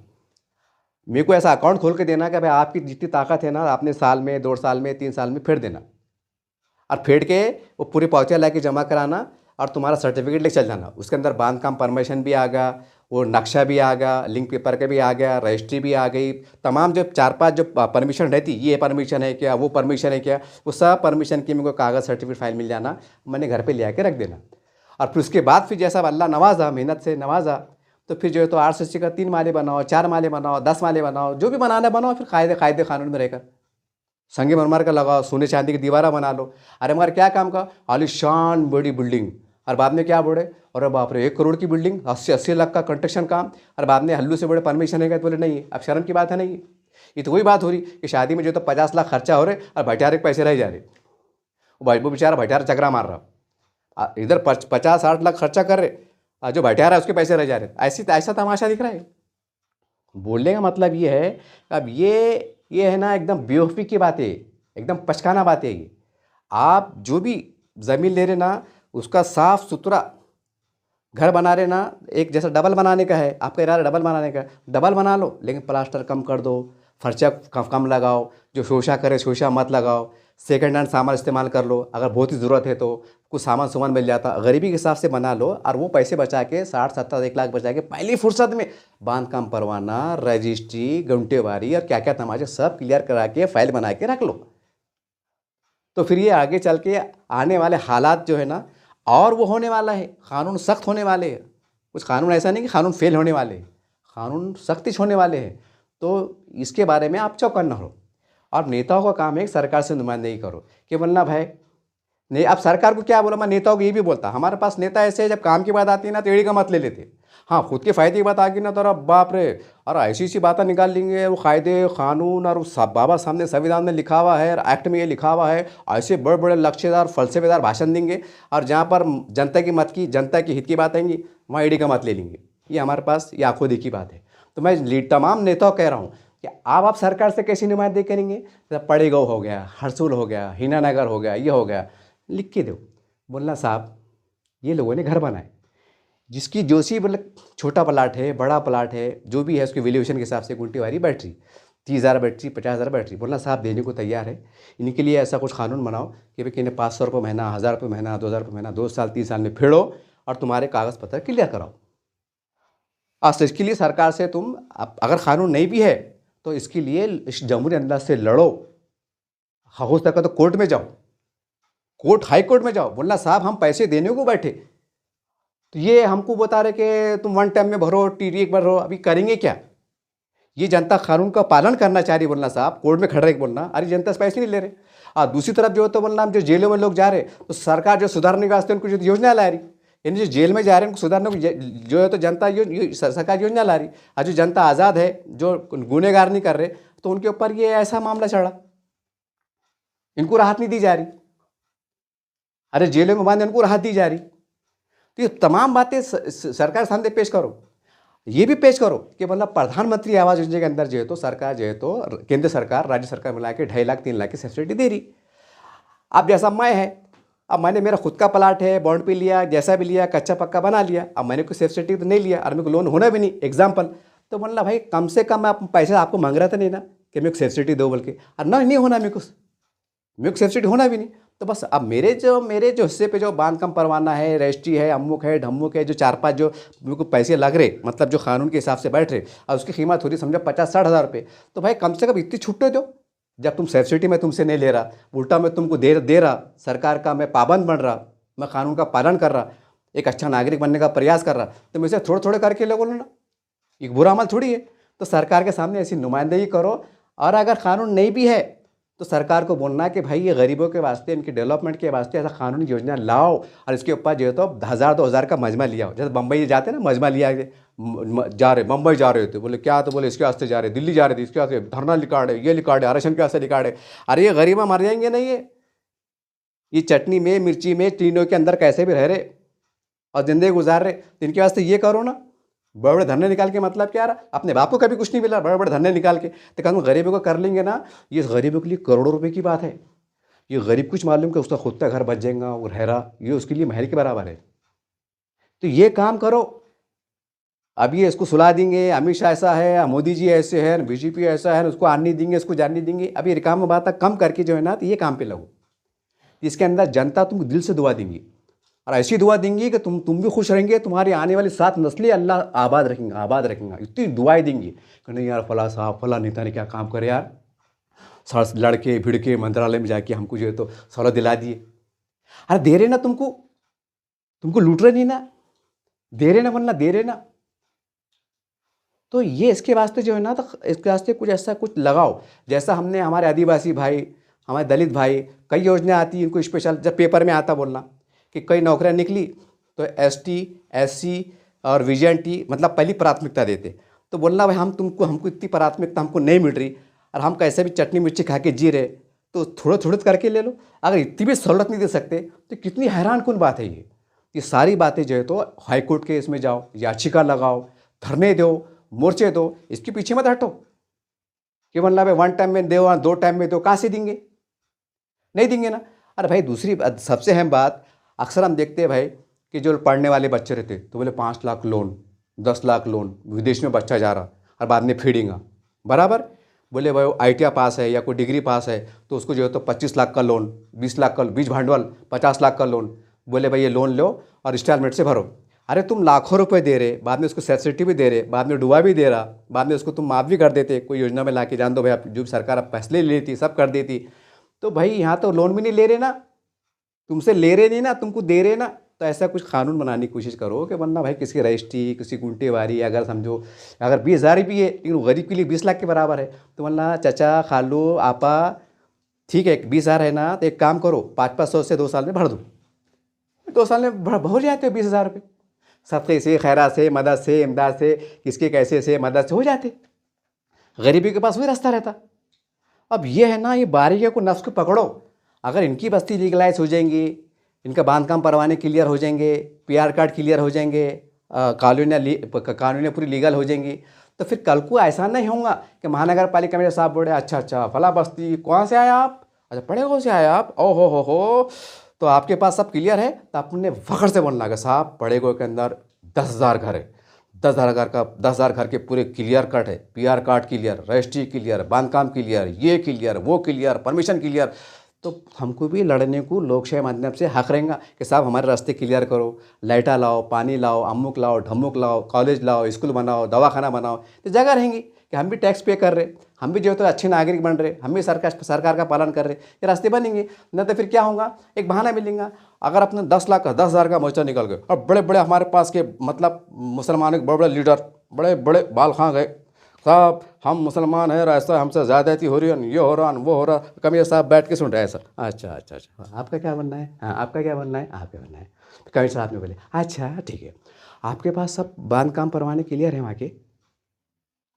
[SPEAKER 1] मेरे को ऐसा अकाउंट खोल के देना कि भाई आपकी जितनी ताकत है ना, आपने साल में, 2 साल में, 3 साल में फेर देना, और फेर के वो पूरी पावतियाँ ला के जमा कराना और तुम्हारा सर्टिफिकेट लेके चल जाना। उसके अंदर बांधकाम परमिशन भी आ गया, वो नक्शा भी आ गया, लिंक पेपर के भी आ गया, रजिस्ट्री भी आ गई, तमाम जो 4-5 जो परमिशन रहती, ये परमिशन है क्या, वो परमिशन है क्या, वो सब परमिशन की मेरे को कागज़ सर्टिफिकेट फाइल मिल जाना, मैंने घर पे ले आके रख देना। और फिर उसके बाद फिर जैसा अल्लाह नवाजा, मेहनत से नवाजा, तो फिर जो है तो RCC का 3 माले बनाओ, 4 माले बनाओ, 10 माले बनाओ, जो भी बनाना बनाओ, फिर कायदे कानून में रहकर संगमरमर का लगाओ, सोने चांदी की दीवारा बना लो। अरे मगर क्या काम का, आलीशान बड़ी बिल्डिंग, और बाद में क्या बोले, अरे बाप रे 1 करोड़ की बिल्डिंग, 80-80 लाख का कंस्ट्रक्शन काम, और बाद में हल्लू से बड़े परमिशन है क्या, तो बोले नहीं। अब शर्म की बात है नहीं, ये तो वही बात हो रही कि शादी में जो तो 50 लाख खर्चा हो रहे और भटियारे के पैसे रह जा रहे, वो बेचारा भटियारा चकरा मार रहा, इधर 50-60 लाख खर्चा कर रहे, जो भटियारा है उसके पैसे रह जा रहे। ऐसा तमाशा दिख रहा है। बोलने का मतलब ये है, अब ये है ना एकदम बेवकूफ़ी की बात है, एकदम पचकाना बात है ये। आप जो भी ज़मीन ले रहे ना, उसका साफ़ सुथरा घर बना रहे ना, एक जैसा डबल बनाने का है, आपका इरादा डबल बनाने का, डबल बना लो, लेकिन प्लास्टर कम कर दो, फर्चा कम लगाओ, जो शोशा करे शोशा मत लगाओ, सेकंड हैंड सामान इस्तेमाल कर लो, अगर बहुत ही ज़रूरत है तो कुछ सामान मिल जाता, गरीबी के हिसाब से बना लो, और वो पैसे बचा के 60-70 1 लाख बचा के पहली फुर्सत में बांधकाम परवाना, रजिस्ट्री, घंटेवारी और क्या क्या तमाशे सब क्लियर करा के फाइल बना के रख लो। तो फिर ये आगे चल के आने वाले हालात जो है ना, और वो होने वाला है, कानून सख्त होने वाले हैं। कुछ कानून ऐसा नहीं कि कानून फेल होने वाले हैं, कानून सख्त होने वाले हैं। तो इसके बारे में आप चौकन्ना हो, और नेताओं का काम है सरकार से नुमाइंदगी करो कि बोलना भाई नहीं। अब सरकार को क्या बोला, मैं नेताओं को ये भी बोलता, हमारे पास नेता ऐसे है जब काम की बात आती है ना तो एड़ी का मत ले लेते, हाँ खुद के फ़ायदे की बात आ गई ना तो अरे बाप रे, और ऐसी बातें निकाल लेंगे, वो कायदे कानून और बाबा सामने संविधान में लिखा हुआ है और एक्ट में ये लिखा हुआ है, ऐसे बड़े बड़े लक्ष्यदार फलसफेदार भाषण देंगे, और जहाँ पर जनता की हित की बात आएंगी वहाँ एड़ी का मत ले लेंगे। ये हमारे पास ये आंखों देखी बात है। तो मैं तमाम नेताओं कह रहा हूँ कि आप सरकार से कैसी नुमाइंदगी करेंगे, पड़ेगांव हो गया, हरसूल हो गया, हीनानगर हो गया, ये हो गया, लिख के दो, बोलना साहब ये लोगों ने घर बनाए, जिसकी जोशी मतलब छोटा प्लाट है, बड़ा प्लाट है, जो भी है उसके वैल्यूएशन के हिसाब से गुंटेवारी बैटरी 30,000 बैटरी, 50,000 बैटरी, बोलना साहब देने को तैयार है। इनके लिए ऐसा कुछ कानून बनाओ कि भाई किन्हें 500 रुपये महीना, 1,000 रुपये महीना, 2,000 रुपये महीना, 2 साल 3 साल में फेड़ो और तुम्हारे कागज़ पत्र क्लियर कराओ। तो इसके लिए सरकार से तुम अगर कानून नहीं भी है तो इसके लिए इस जमहूरी अंदाज से लड़ो, हो सका तो कोर्ट में जाओ, हाई कोर्ट में जाओ, बोलना साहब हम पैसे देने को बैठे, तो ये हमको बता रहे कि तुम 1 टाइम में भरो, TDA भरो, अभी करेंगे क्या? ये जनता कानून का पालन करना चाह रही, बोलना साहब कोर्ट में खड़े बोलना अरे जनता से पैसे नहीं ले रहे। और दूसरी तरफ जो है तो बोलना जो जेलों में लोग जा रहे तो सरकार जो सुधारने के वास्ते उनको जो योजना ला रही, यानी जो जेल में जा रहे हैं उनको सुधारने को जो है तो जनता सरकार योजना ला रही, और जो जनता आज़ाद है, जो गुनहगार नहीं कर रहे, तो उनके ऊपर ये ऐसा मामला चढ़ा, इनको राहत नहीं दी जा रही, अरे जेलों में बांधे उनको राहत दी जा रही। तो ये तमाम बातें सरकार सामने पेश करो। ये भी पेश करो कि मतलब प्रधानमंत्री आवास योजना के अंदर जो है तो सरकार जो है तो केंद्र सरकार राज्य सरकार मिला के 2.5 लाख 3 लाख की सब्सिडी दे रही। अब जैसा मैं है, अब मैंने मेरा खुद का प्लाट है, बॉन्ड पे लिया, जैसा भी लिया कच्चा पक्का बना लिया, अब मैंने कोई सब्सिडी तो नहीं लिया और मेरे को लोन होना भी नहीं एग्जाम्पल, तो बोला भाई कम से कम आप पैसा आपको मांग रहा था नहीं ना कि मेरे को सब्सिडी दो बोल के, और ना नहीं होना मेरे को सब्सिडी होना भी नहीं। तो बस अब मेरे जो हिस्से पे जो बांधकाम परवाना है, रजिस्ट्री है, अमुक है ढमुक है, जो 4-5 जो मेरे को पैसे लग रहे, मतलब जो कानून के हिसाब से बैठ रहे, और उसकी कीमत हो रही समझो 50-60 हज़ार रुपये, तो भाई कम से कम इतनी छुट्टी दो। जब तुम सब्सिडी में तुमसे नहीं ले रहा, उल्टा मैं तुमको दे रहा, सरकार का मैं पाबंद बन रहा, मैं कानून का पालन कर रहा, एक अच्छा नागरिक बनने का प्रयास कर रहा, तो मुझसे थोड़े थोड़े करके लोगों ना, एक बुरा अमल थोड़ी है। तो सरकार के सामने ऐसी नुमाइंदगी करो, और अगर कानून नहीं भी है तो सरकार को बोलना कि भाई ये गरीबों के वास्ते, इनके डेवलपमेंट के वास्ते ऐसा कानूनी योजना लाओ, और इसके ऊपर जो है तो 1000-2000 का मजमा लिया हो। जैसे बम्बई जाते ना, मजमा लिया जा रहे, मुंबई जा रहे थे, बोले क्या, तो बोले इसके वास्ते जा रहे, दिल्ली जा रहे थे इसके वास्ते, धरना लिकाड़े, ये लिकाड़े, आरक्षण के वास्ते लिकाड़े। अरे ये गरीबा मर जाएंगे नहीं, ये चटनी में मिर्ची में तीनों के अंदर कैसे भी रह रहे और जिंदगी गुजार रहे, तो इनके वास्ते ये करो ना। बड़े बड़े धरने निकाल के मतलब क्या रहा, अपने बाप को कभी कुछ नहीं मिला, बड़े बड़े धरने निकाल के, तो कहूँ गरीबों को कर लेंगे ना, ये गरीबों के लिए करोड़ों रुपए की बात है। ये गरीब कुछ मालूम कि उसका खुद का घर बच जाएगा, वो रह रहा, ये उसके लिए महल के बराबर है। तो ये काम करो। अब ये इसको सुला देंगे, अमित शाह ऐसा है, मोदी जी ऐसे हैं, बीजेपी ऐसा है, उसको आने देंगे, इसको जानने देंगे। अब ये काम बात कम करके जो है ना, तो ये काम पे लगो। इसके अंदर जनता तुमको दिल से दुआ देंगी, और ऐसी दुआ देंगी कि तुम भी खुश रहेंगे, तुम्हारी आने वाली 7 नस्लें अल्लाह आबाद रखेंगे। इतनी दुआएं देंगी कि नहीं यार फला साहब फला नेता ने क्या काम करे यार, सड़क लड़के भिड़ के मंत्रालय में जाके हमको जो है तो सहूलत दिला दिए। अरे दे रहे ना, तुमको लूट रहे नहीं ना, दे रहे ना, वरना दे रहे ना। तो ये इसके वास्ते जो है ना, तो इसके वास्ते कुछ ऐसा कुछ लगाओ, जैसा हमने हमारे आदिवासी भाई, हमारे दलित भाई, कई योजना आती है इनको स्पेशल, जब पेपर में आता बोलना कि कई नौकरियां निकली तो ST SC और VJNT मतलब पहली प्राथमिकता देते, तो बोलना भाई हमको इतनी प्राथमिकता हमको नहीं मिल रही, और हम कैसे भी चटनी मिर्ची खा के जी रहे, तो थोड़ा थोड़ा करके ले लो। अगर इतनी भी सहूलत नहीं दे सकते तो कितनी हैरान कौन बात है। ये सारी बातें जो है तो हाई कोर्ट के इसमें जाओ, याचिका लगाओ, धरने दो, मोर्चे दो, इसके पीछे मत हटो कि मतलब 1 टाइम में दो, 2 टाइम में दो, कहाँ से देंगे, नहीं देंगे ना। अरे भाई दूसरी सबसे अहम बात, अक्सर हम देखते हैं भाई कि जो पढ़ने वाले बच्चे रहते तो बोले 5 लाख लोन, 10 लाख लोन, विदेश में बच्चा जा रहा और बाद में फीडिंगा बराबर, बोले भाई ITI पास है या कोई डिग्री पास है तो उसको जो है तो 25 लाख का लोन, 20 लाख का बीज भांडवल, 50 लाख का लोन, बोले भाई ये लोन लो और इंस्टॉलमेंट से भरो। अरे तुम लाखों रुपए दे रहे, बाद में उसको सब्सिडी भी दे रहे, बाद में डुबा भी दे रहा, बाद में उसको तुम माफ़ भी कर देते, कोई योजना में ला के जान दो भाई आप, जो सरकार अब फैसले ले लेती सब कर देती। तो भाई यहाँ तो लोन भी नहीं ले रहे ना, तुमसे ले रहे नहीं ना, तुमको दे रहे ना। तो ऐसा कुछ कानून बनाने की कोशिश करो कि वरना भाई किसी रजिस्ट्री, किसी गुंटेवारी, अगर समझो अगर 20,000 भी है लेकिन गरीब के लिए 20 लाख के बराबर है, तो वरना चाचा खालू आपा ठीक है 20,000 है ना, तो एक काम करो 500 से 2 साल में भर दो, 2 साल में भर जाते हो 20,000 रुपये, सदक़े से, खैरात से, मदद से, इमदाद से, किसके कैसे से मदद से हो जाते। गरीबी के पास वही रास्ता रहता। अब ये है ना, ये बारीकियों को नफ्स को पकड़ो। अगर इनकी बस्ती लीगलाइज हो जाएंगी, इनका बांधकाम परवाने क्लियर हो जाएंगे, PR कार्ड क्लियर हो जाएंगे, कानूनियाँ पूरी लीगल हो जाएंगी, तो फिर कल को ऐसा नहीं होगा कि महानगर पालिका में साहब बोले अच्छा फला बस्ती कहाँ से आए आप, अच्छा पढ़े कौन से आए आप, ओ हो तो आपके पास सब क्लियर है, तो आपने फ़ख्र से बोलना कि साहब पढ़े गो के अंदर 10,000 घर है, 10,000 घर के पूरे क्लियर कट है, PR card clear, registry clear, बांधकाम क्लियर, ये क्लियर, वो क्लियर, परमिशन क्लियर। तो हमको भी लड़ने को लोकशाही माध्यम से हक रहेगा कि साहब हमारे रास्ते क्लियर करो, लाइटा लाओ, पानी लाओ, अमुक लाओ, ढमुक लाओ, कॉलेज लाओ, स्कूल बनाओ, दवाखाना बनाओ, तो जगह रहेंगी कि हम भी टैक्स पे कर रहे, हम भी जो है तो अच्छे नागरिक बन रहे, हम भी सरकार का पालन कर रहे, ये रास्ते बनेंगे। न तो फिर क्या होगा, एक बहाना मिलेगा। अगर अपने 10 लाख का 10,000 का मोर्चा निकल गए और बड़े बड़े हमारे पास के मतलब मुसलमानों के बड़े बड़े लीडर, बड़े बड़े बाल खां गए, साहब हम मुसलमान हैं, ऐसा हमसे ज़्यादती हो रही है, ये हो रहा वो हो रहा, कमियाँ साहब बैठ के सुन रहे हैं सर, अच्छा आपका क्या बनना है, हाँ आपका क्या बनना है, आपका बनना है। कमिश्नर साहब ने बोले अच्छा ठीक है, आपके पास सब बांधकाम परवाने क्लियर है वहाँ के,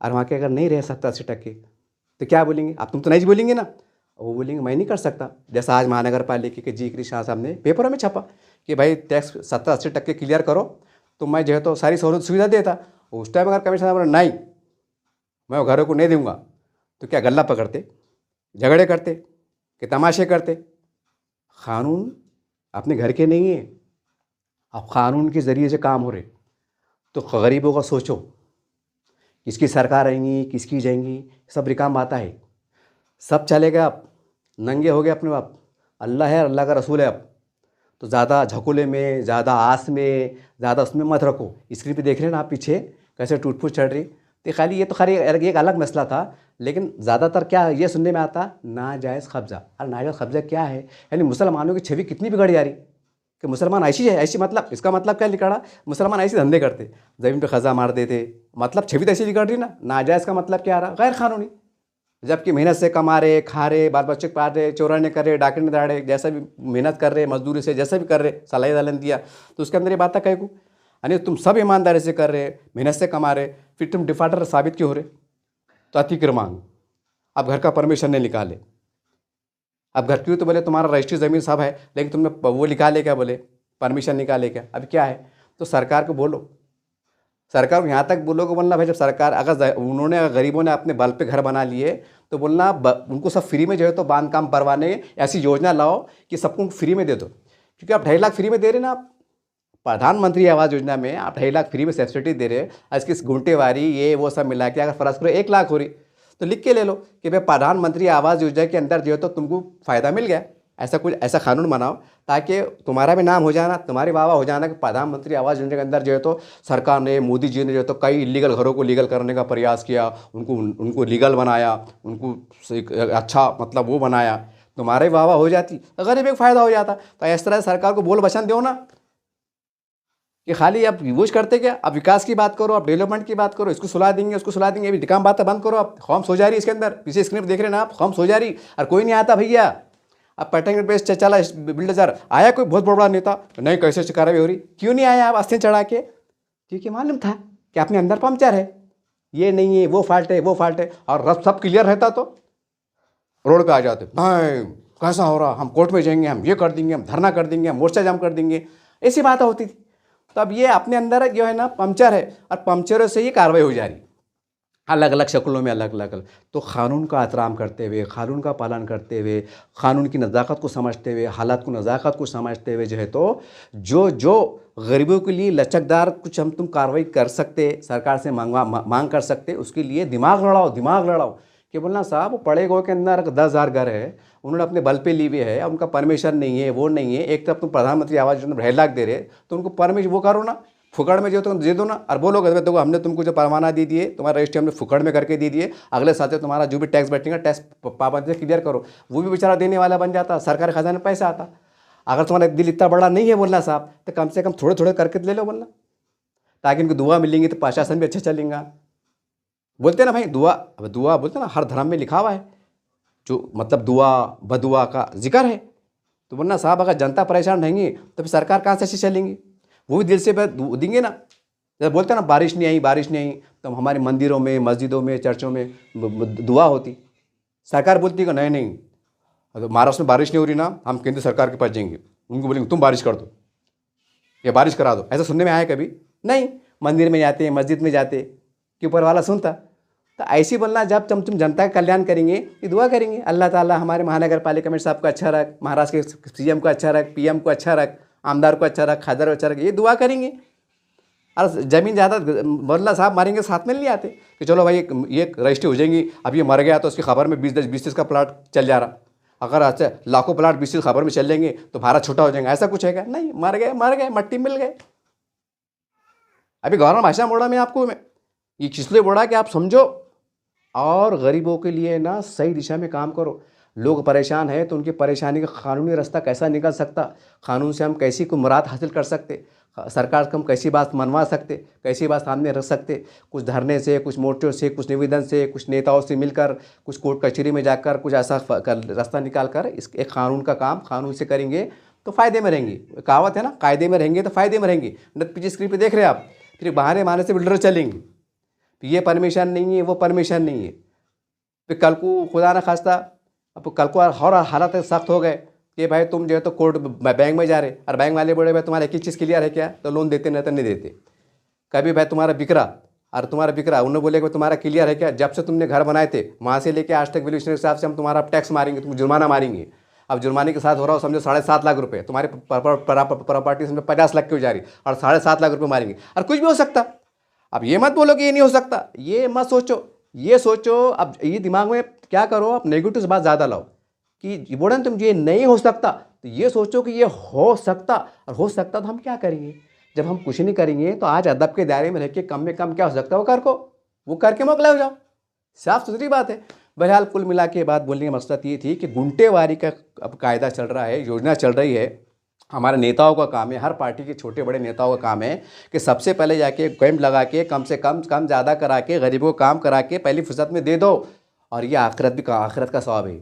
[SPEAKER 1] और वहाँ के अगर नहीं रहे 70-80% तो क्या बोलेंगे आप, तुम तो नहीं बोलेंगे ना, वो बोलेंगे मैं नहीं कर सकता। जैसा आज महानगर पालिका के जी कृष्णा साहब ने पेपरों में छपा कि भाई टैक्स 70-80% क्लियर करो, तो मैं जो है तो सारी सहूलत सुविधा देता, उस टाइम अगर कमिश्नर साहब बोले नहीं मैं वो घरों को नहीं दूंगा, तो क्या गल्ला पकड़ते, झगड़े करते कि तमाशे करते? कानून अपने घर के नहीं है, अब कानून के ज़रिए से काम हो रहे। तो गरीबों का सोचो, किसकी सरकार आएंगी किसकी जाएंगी, सब रिकाम बाता है, सब चलेगा। अब नंगे हो गए अपने बाप, अल्लाह है अल्लाह का रसूल है। अब तो ज़्यादा झकोले में, ज़्यादा आस में, ज़्यादा उसमें मत रखो। स्क्रीन पे देख रहे हैं ना आप पीछे कैसे टूट फूट चढ़ रही। तो खाली ये तो खाली एक अलग मसला था, लेकिन ज़्यादातर क्या ये सुनने में आता, नाजायज़ कब्ज़ा। अरे नाजायज़ कब्ज़ा क्या है? यानी मुसलमानों की छवि कितनी बिगड़ जा रही कि मुसलमान ऐसी है, ऐसी मतलब इसका मतलब क्या निकला, मुसलमान ऐसे धंधे करते, ज़मीन पे खजा मार देते, मतलब छवि तो ऐसी बिगड़ रही ना। नाजायज़ का मतलब क्या आ रहा, गैर कानूनी। जबकि मेहनत से कमा रहे, खा रहे, बाल बच्चे पाल रहे, चोराने कर रहे, डाकने दाड़े, जैसा भी मेहनत कर रहे, मजदूरी से जैसा भी कर रहे, सलाई दालन दिया, तो उसके अंदर ये बात कहे को, यानी तुम सब ईमानदारी से कर रहे, मेहनत से कमा रहे, फिर तुम डिफाल्टर साबित क्यों हो रहे? तो अतिक्रमण, अब घर का परमिशन नहीं निकाले। अब घर क्यों, तो बोले तुम्हारा रजिस्ट्री ज़मीन सब है, लेकिन तुमने वो निकाले क्या, बोले परमिशन निकाले क्या? अब क्या है? तो सरकार को बोलो, सरकार को यहाँ तक बोलो कि बोलना भाई, जब सरकार अगर उन्होंने गरीबों ने अपने बल पे घर बना लिए, तो बोलना उनको सब फ्री में जो है तो बांध काम करवाने ऐसी योजना लाओ कि सबको फ्री में दे दो। क्योंकि आप 2.5 लाख फ्री में दे रहे ना, आप प्रधानमंत्री आवास योजना में आप 2.5 लाख फ्री में सब्सिडी दे रहे। इसकी गुंटेवारी ये वो सब मिला के अगर फर्ज करो 1 लाख हो रही, तो लिख के ले लो कि भाई प्रधानमंत्री आवास योजना के अंदर जो है तो तुमको फ़ायदा मिल गया। ऐसा कुछ ऐसा कानून बनाओ ताकि तुम्हारा भी नाम हो जाना, तुम्हारी वाह हो जाना कि प्रधानमंत्री आवास योजना के अंदर जो है तो सरकार ने, मोदी जी ने जो है तो कई इलीगल घरों को लीगल करने का प्रयास किया, उनको लीगल बनाया, उनको एक अच्छा मतलब वो बनाया, तुम्हारी वाह हो जाती, गरीब एक फ़ायदा हो जाता। तो इस तरह सरकार को बोल वचन दो ना कि खाली आप यूज करते क्या, आप विकास की बात करो, आप डेवलपमेंट की बात करो, इसको सुला देंगे उसको सुला देंगे, अभी काम बात बंद करो। आप खौम्स हो जा रही इसके अंदर, पीछे स्क्रीन पर देख रहे हैं ना आप, खौम्स हो जा रही और कोई नहीं आता भैया। अब पैटर्न बेस चला बिल्डर आया कोई बहुत बड़ा नेता, नहीं कैसे शिकायत हो रही, क्यों नहीं आया? आप आस्ते चढ़ा के, क्योंकि मालूम था कि अपने अंदर पंचर है, ये नहीं है, वो फॉल्ट है, वो फॉल्ट है, और रब सब क्लियर रहता तो रोड पे आ जाते, नहीं कैसा हो रहा, हम कोर्ट में जाएंगे, हम ये कर देंगे, हम धरना कर देंगे, हम मोर्चा जाम कर देंगे, ऐसी बात होती थी। तो अब ये अपने अंदर जो है ना पंचर है, और पंचरों से ही कार्रवाई हो जा रही अलग अलग शक्लों में, अलग अलग। तो कानून का एहतराम करते हुए, कानून का पालन करते हुए, कानून की नज़ाकत को समझते हुए, हालात को नज़ाकत को समझते हुए जो है तो जो गरीबों के लिए लचकदार कुछ हम तुम कार्रवाई कर सकते, सरकार से मांग कर सकते, उसके लिए दिमाग लड़ाओ कि बोलना साहब वो पड़े गो के अंदर 10,000 घर है, उन्होंने अपने बल पे लिए हुए है, उनका परमिशन नहीं है, वो नहीं है। एक तरफ तुम प्रधानमंत्री आवास योजना 2.5 लाख दे रहे, तो उनको परमिशन वो करो ना, फुकड़ में जो तुम दे दो ना, और बोलोगे देखो हमने तुमको जो परवाना दे दिए, तुम्हारा रजिस्ट्री हमने फुकड़ में करके दे दिए, अगले साल से तुम्हारा जो भी टैक्स बैठेगा टैक्स पाबंदी से क्लियर करो, वो भी बेचारा देने वाला बन जाता, सरकारी खजाने में पैसा आता। अगर तुम्हारा दिल इतना बड़ा नहीं है बोलना साहब, तो कम से कम थोड़े थोड़े करके ले लो बोलना, ताकि इनको दुआ मिलेंगी तो प्रशासन भी अच्छा चलेगा। बोलते ना भाई दुआ, अब दुआ बोलते ना हर धर्म में लिखा हुआ है, जो मतलब दुआ बदुआ का जिक्र है। तो बोलना साहब अगर जनता परेशान रहेंगी तो फिर सरकार कहाँ से अच्छी चलेंगी, वो भी दिल से देंगे ना। जब बोलते ना बारिश नहीं आई, तो हमारे मंदिरों में, मस्जिदों में, चर्चों में दुआ होती, सरकार बोलती है कि नहीं तो महाराष्ट्र में बारिश नहीं हो रही ना, हम केंद्र सरकार के पास जाएंगे, उनको बोलेंगे तुम बारिश कर दो या बारिश करा दो। ऐसा सुनने में आया कभी? नहीं, मंदिर में जाते, मस्जिद में जाते कि ऊपर वाला सुनता। तो ऐसी बोलना जब तुम जनता का कल्याण करेंगे, ये दुआ करेंगे अल्लाह ताला हमारे महानगर पालिका में साहब को अच्छा रख, महाराष्ट्र के सीएम को अच्छा रख, पीएम को अच्छा रख, आमदार को अच्छा रख, खादर को अच्छा रख, ये दुआ करेंगे। और ज़मीन ज़्यादा बोलना साहब मारेंगे साथ में नहीं आते कि चलो भाई ये रजिस्ट्री हो जाएंगी, अब ये मर गया तो उसकी खबर में 20-30 का प्लाट चल जा रहा, अगर अच्छा लाखों प्लाट 20 खबर में चल लेंगे तो भारत छोटा हो जाएगा, ऐसा कुछ है क्या? नहीं, मर गए मट्टी मिल गए। अभी गवर्नर भाषा बोला मैं आपको, मैं ये इसलिए बोला कि आप समझो और गरीबों के लिए ना सही दिशा में काम करो। लोग परेशान हैं तो उनकी परेशानी का कानूनी रास्ता कैसा निकल सकता, कानून से हम कैसी को मुराद हासिल कर सकते, सरकार को हम कैसी बात मनवा सकते, कैसी बात सामने रख सकते, कुछ धरने से, कुछ मोर्चों से, कुछ निवेदन से, कुछ नेताओं से मिलकर, कुछ कोर्ट कचहरी में जाकर कुछ ऐसा रास्ता निकाल कर इस एक कानून का काम कानून से करेंगे तो फ़ायदे में रहेंगे। कहावत है ना, कायदे में रहेंगे तो फ़ायदे में रहेंगे। पीछे स्क्रीन पर देख रहे हैं आप, फिर बहाने मारने से बिल्डर चलेंगे, ये परमिशन नहीं है, वो परमिशन नहीं है, फिर कल को खुदा ना खास्ता अब कल को और हालात सख्त हो गए कि भाई तुम जो है तो कोर्ट बैंक में जा रहे, और बैंक वाले बोले भाई तुम्हारा एक ही चीज़ क्लियर है क्या, तो लोन देते नहीं तो नहीं देते। कभी भाई तुम्हारा बिकरा और तुम्हारा बिक रहा है, उन्होंने बोले कि तुम्हारा क्लियर है क्या, जब से तुमने घर बनाए थे वहाँ से लेके आज तक वैल्यूएशन के हिसाब से हम तुम्हारा टैक्स मारेंगे, तुम जुर्माना मारेंगे। अब जुर्माने के साथ हो रहा हो समझो 7.5 लाख रुपये, तुम्हारी प्रॉपर्टी समझो 50 लाख की हो जा रही और 7.5 लाख रुपये मारेंगे, और कुछ भी हो सकता। अब ये मत बोलो कि ये नहीं हो सकता, ये मत सोचो, ये सोचो। अब ये दिमाग में क्या करो, आप नेगेटिव से बात ज़्यादा लाओ कि बोला तुम ये नहीं हो सकता, तो ये सोचो कि ये हो सकता, और हो सकता तो हम क्या करेंगे। जब हम कुछ नहीं करेंगे तो आज अदब के दायरे में रह के कम में कम क्या हो सकता है वो करके मोकला हो जाओ, साफ सुथरी बात है। बहरहाल कुल मिला के बात बोलने का मकसद ये थी कि गुंटेवारी का अब कायदा चल रहा है, योजना चल रही है। हमारे नेताओं का काम है, हर पार्टी के छोटे बड़े नेताओं का काम है कि सबसे पहले जाके कैंप लगा के कम से कम ज़्यादा करा के गरीबों को काम करा के पहली फुर्सत में दे दो, और ये आखिरत का सवाब है।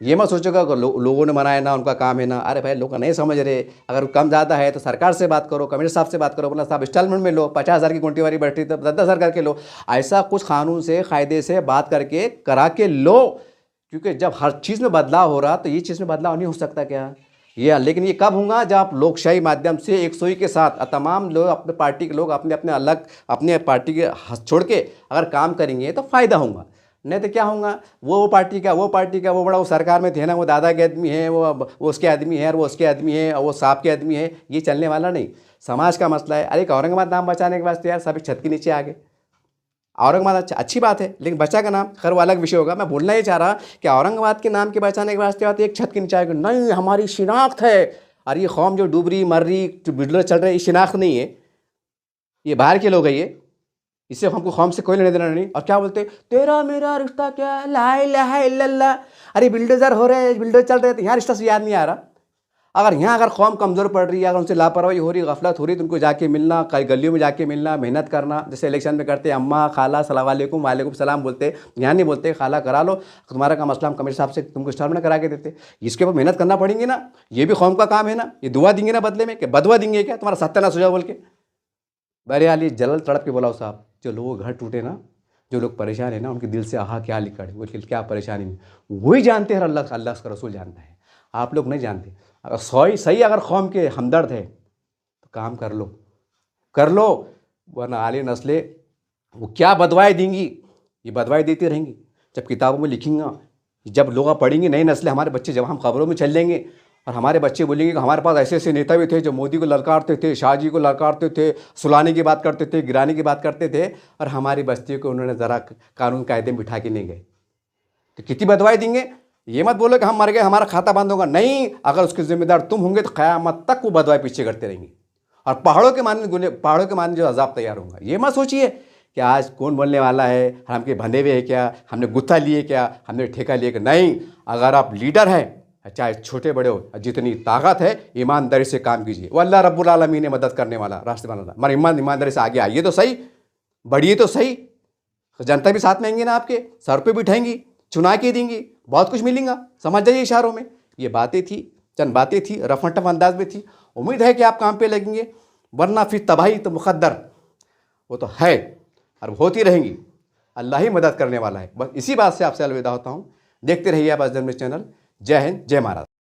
[SPEAKER 1] ये मत सोचोगा लोगों ने मनाया ना, उनका काम है ना। अरे भाई लोग नहीं समझ रहे, अगर कम ज़्यादा है तो सरकार से बात करो, कमिश्नर साहब से बात करो, बोला साहब इंस्टॉलमेंट में लो, 50,000 की गुंटेवारी बैठी तो 10,000 करके लो। ऐसा कुछ कानून से कायदे से बात करके करा के लो, क्योंकि जब हर चीज़ में बदलाव हो रहा तो ये चीज़ में बदलाव नहीं हो सकता क्या ये। लेकिन ये कब होगा, जब आप लोकशाही माध्यम से एक सोई के साथ तमाम लोग अपने पार्टी के लोग अपने अपने अलग अपने पार्टी के छोड़ के अगर काम करेंगे तो फ़ायदा होगा। नहीं तो क्या होगा, वो पार्टी का वो बड़ा वो सरकार में थे ना, वो दादा के आदमी है, वो उसके आदमी है, और वो उसके आदमी है, और वो साहब के आदमी है, ये चलने वाला नहीं। समाज का मसला है। अरे एक औरंगाबाद नाम बचाने के वास्ते यार सब एक छत के नीचे आ गए। औरंगाबाद अच्छी बात है, लेकिन बच्चा का नाम खैर वो अलग विषय होगा। मैं बोलना ही चाह रहा कि औरंगाबाद के नाम के बचाने के वास्ते आते एक छत के नीचे आएगा, नहीं हमारी शिनाख्त है। और ये कौम जो डूब रही मर रही जो बिल्डर चल रहे, ये शिनाख्त नहीं है, ये बाहर के लोग है, ये इससे हमको कौम से कोई लेने देना नहीं। और क्या बोलते तेरा मेरा रिश्ता क्या है, ला इलाहा इल्लल्लाह। अरे बिल्डोजर हो रहे हैं, बिल्डोजर चल रहे हैं, तो यहाँ रिश्ता से याद नहीं आ रहा। अगर कौम कमज़ोर पड़ रही है, अगर उनसे लापरवाही हो रही, गफलत हो रही, तो उनको जाके मिलना, कई गलियों में जाके मिलना, मेहनत करना, जैसे इलेक्शन में करते अम्मा खाला सलाम वालेकुम वालेकुम सलाम बोलते, यहाँ नहीं बोलते खाला करा लो तुम्हारा काम मसला हम कमिश्नर साहब से तुमको स्टार्ट करा के देते। इसके ऊपर मेहनत करना पड़ेंगे ना, ये भी कौम का काम है ना। ये दुआ देंगे ना बदले में, कि बदवा देंगे क्या तुम्हारा सत्यानाश हो जाओ बोल के। बहरहाल ये जलल तड़प के बोलाओ साहब, जो लोग घर टूटे ना, जो लोग परेशान है ना, उनके दिल से आहा क्या लिखा है, वो क्या परेशानी में वही जानते हैं, अल्लाह का रसूल जानता है, आप लोग नहीं जानते। अगर सही अगर कौम के हमदर्द है तो काम कर लो, वरना आले नस्लें वो क्या बदवाएँ देंगी, ये बदवाएँ देती रहेंगी। जब किताबों में लिखेंगे, जब लोग पढ़ेंगे, नई नस्लें, हमारे बच्चे जब हम खबरों में चल लेंगे और हमारे बच्चे बोलेंगे कि हमारे पास ऐसे ऐसे नेता भी थे जो मोदी को ललकारते थे, शाहजी को ललकारते थे, सुलाने की बात करते थे, गिराने की बात करते थे, और हमारी बस्ती को उन्होंने ज़रा कानून कायदे में बिठा के नहीं गए, तो कितनी बदवाई देंगे। ये मत बोलो कि हम मर गए हमारा खाता बंद होगा, नहीं, अगर उसके जिम्मेदार तुम होंगे तो क़यामत तक वो बदवाई पीछे करते रहेंगे, और पहाड़ों के मानने जो अजाब तैयार होगा। ये मत सोचिए कि आज कौन बोलने वाला है, हमके बंधे हुए है क्या, हमने गुत्था लिए क्या, हमने ठेका लिए क्या। नहीं, अगर आप लीडर हैं, चाहे छोटे बड़े हो, जितनी ताकत है ईमानदारी से काम कीजिए, वो अल्लाह रब्बुल आलमीन ने मदद करने वाला रास्ते बनाना। मगर ईमानदारी से आगे आइए तो सही, बढ़िए तो सही, जनता भी साथ में आएंगे ना, आपके सर पे बिठाएंगी, चुना के देंगी, बहुत कुछ मिलेगा। समझ जाइए इशारों में। ये बातें थी, चंद बातें थी, रफ टफ अंदाज में थी। उम्मीद है कि आप काम पे लगेंगे, वरना फिर तबाही तो मुक़द्दर वो तो है और होती रहेंगी। अल्लाह ही मदद करने वाला है। बस इसी बात से आपसे अलविदा होता हूँ। देखते रहिए आप अज़दर चैनल। जय हिंद, जय महाराज।